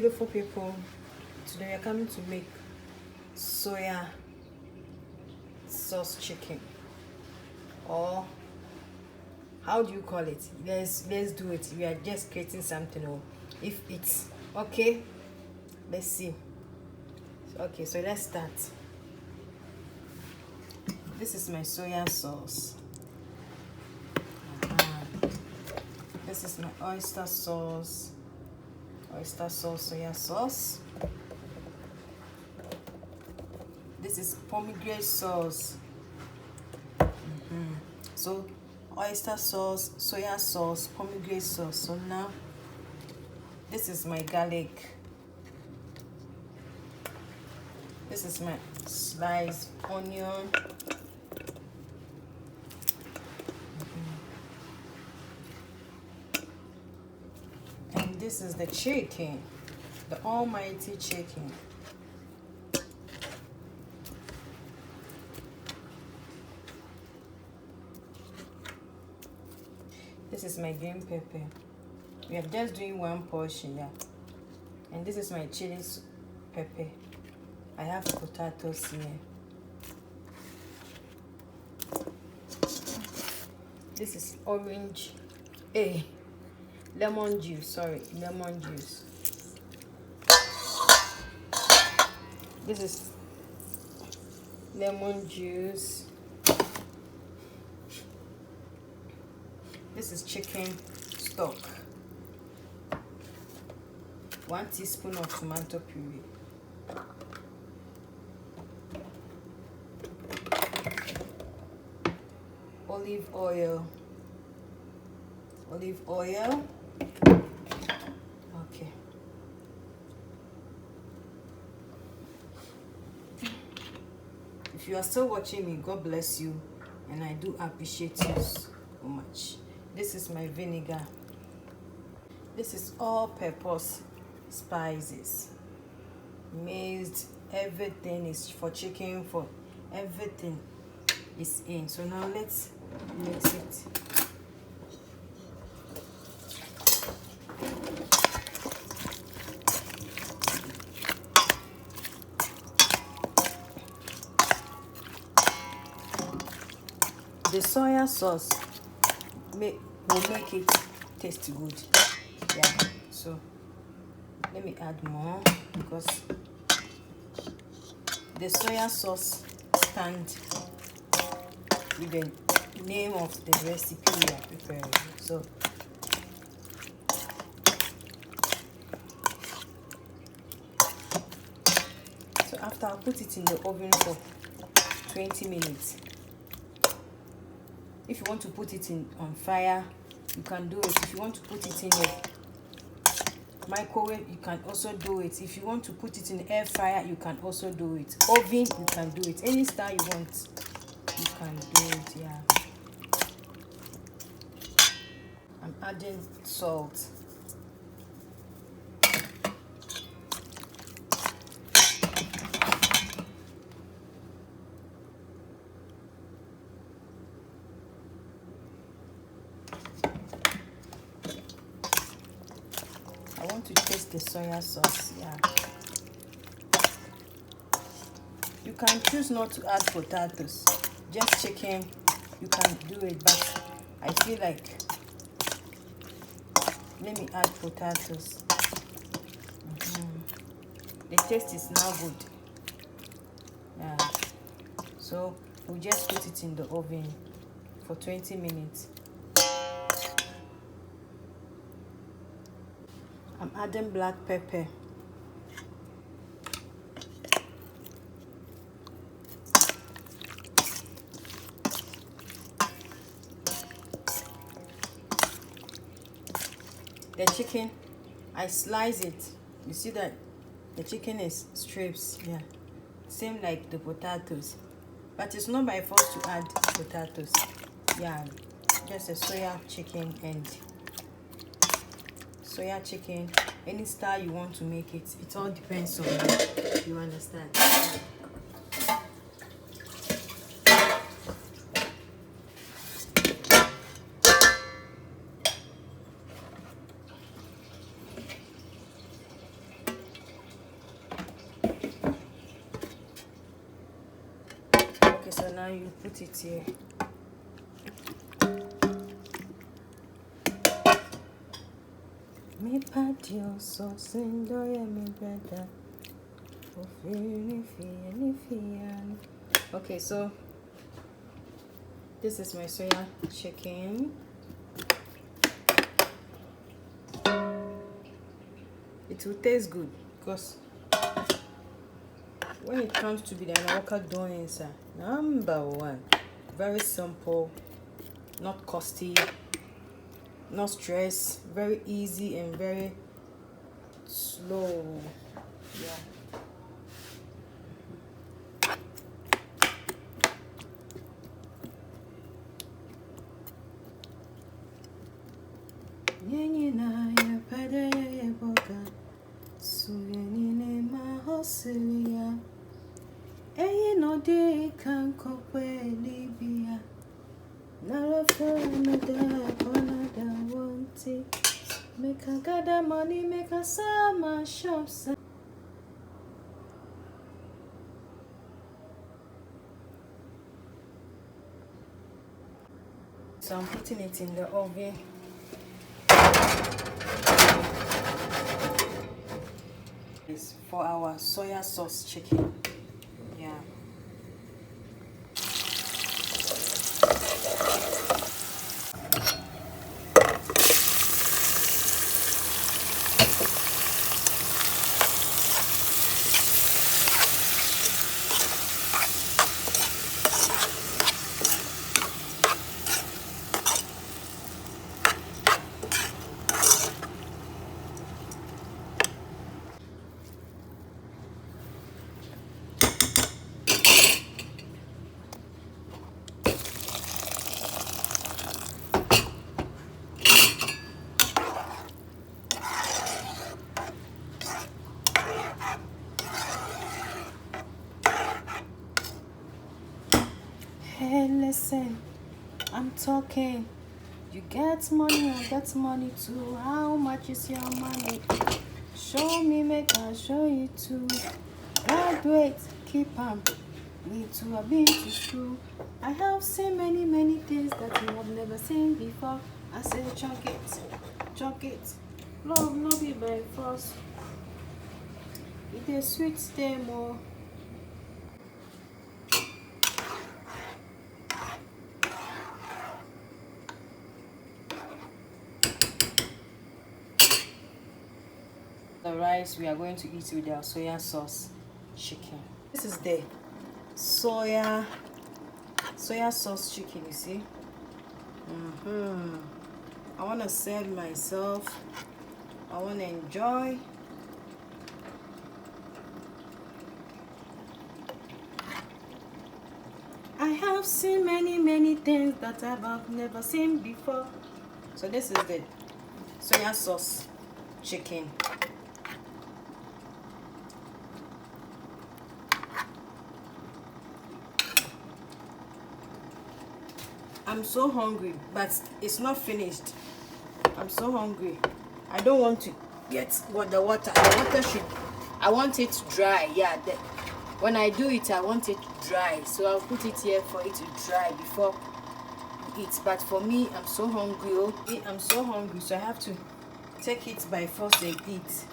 Beautiful people, today we are coming to make soya sauce chicken, or how do you call it? Let's do it. We are just creating something. Or if it's okay, let's see. Okay, so let's start. This is my soya sauce. This is my oyster sauce. Oyster sauce, soya sauce. This is pomegranate sauce. So oyster sauce, soya sauce, pomegranate sauce. So now this is my garlic. This is my sliced onion. And this is the chicken, the almighty chicken. This is my green pepper. We are just doing one portion, yeah. And this is my chili pepper. I have potatoes here. This is orange, lemon juice, sorry, lemon juice. This is lemon juice. This is chicken stock. 1 teaspoon of tomato puree. Olive oil. Olive oil. Okay. If you are still watching me, God bless you, and I do appreciate you so much. This is my vinegar. This is all-purpose spices. Mixed, everything is for chicken, for everything is in. So now let's mix it. The soya sauce will make it taste good. Yeah, so let me add more because the soya sauce stands with the name of the recipe we are preparing. So after, I'll put it in the oven for 20 minutes. If you want to put it on fire, you can do it. If you want to put it in the microwave, you can also do it. If you want to put it in air fryer, you can also do it. Oven, you can do it. Any style you want, you can do it. Yeah. I'm adding salt. I want to taste the soya sauce, yeah. You can choose not to add potatoes, just chicken, you can do it, but I feel like, let me add potatoes. The taste is now good. Yeah. So we'll just put it in the oven for 20 minutes. I'm adding black pepper. The chicken, I slice it. You see that the chicken is strips, yeah. Same like the potatoes. But it's not by force to add potatoes. Yeah, just a soya chicken and soya chicken, any style you want to make it. It all depends on you. You understand? you put it here. Me patio sauce and me brother. Okay, so this is my soya chicken. It will taste good because when it comes to be the Waka doing inside, number one, very simple, not costly, not stress, very easy and very slow. Yeah. Make a gather money, make a summer shops. So I'm putting it in the oven. It's for our soya sauce chicken. Yeah. Hey, listen, I'm talking. You get money, I get money too. How much is your money? Show me, make I show you too. Graduate, keep on. Me too, I've been to school. I have seen many things that you have never seen before. I say, chunk it. Love, no be by force. It is sweet, stay more. The rice we are going to eat with our soya sauce chicken. This is the soya sauce chicken, you see. I want to serve myself. I want to enjoy. I have seen many things that I have never seen before. So this is the soya sauce chicken. I'm so hungry, but it's not finished. I'm so hungry. I don't want to get the water. The water should, I want it dry. Yeah, when I do it, I want it dry. So I'll put it here for it to dry before we eat. But for me, I'm so hungry. Okay, I'm so hungry, so I have to take it by force and eat.